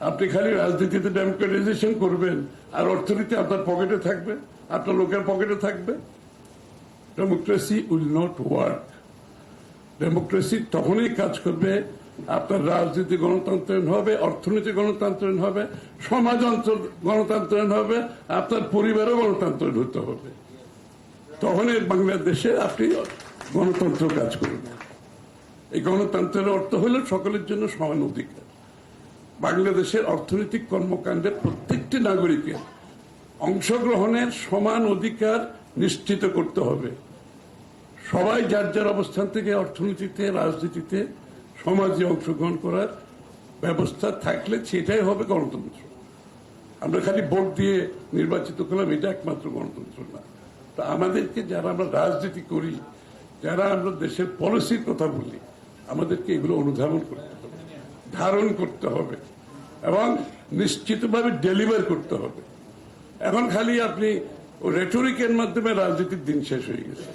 আপনি খালি রাজনীতিতে ডেমোক্রেটাইজেশন করবেন আর অর্থনীতি আপনার পকেটে থাকবে, আপনার লোকের পকেটে থাকবে। Democracy will not work. Democracy তখনই কাজ করবে আপনার রাজনীতি গণতন্ত্রায়ন হবে, অর্থনীতি গণতন্ত্রায়ন হবে, সমাজতন্ত্র গণতন্ত্রায়ন হবে, আপনার পরিবারও গণতন্ত্রায়ন হতে হবে। তখনই বাংলাদেশে আপনি গণতন্ত্র কাজ করবেন। এই গণতন্ত্রের অর্থ হল সকলের জন্য সমান অধিকার। বাংলাদেশের অর্থনৈতিক কর্মকাণ্ডে প্রত্যেকটি নাগরিকের অংশগ্রহণের সমান অধিকার নিশ্চিত করতে হবে। সবাই যার যার অবস্থান থেকে অর্থনীতিতে, রাজনীতিতে, সমাজে অংশগ্রহণ করার ব্যবস্থা থাকলে সেটাই হবে গণতন্ত্র। আমরা খালি ভোট দিয়ে নির্বাচিত করলাম, এটা একমাত্র গণতন্ত্র না। তা আমাদেরকে যারা আমরা রাজনীতি করি, যারা আমরা দেশের পলিসির কথা বলি, আমাদেরকে এগুলো অনুধাবন করতে হবে, ধারণ করতে হবে এবং নিশ্চিতভাবে ডেলিভার করতে হবে। এখন খালি আপনি রেটরিকের মাধ্যমে রাজনীতির দিন শেষ হয়ে গেছে।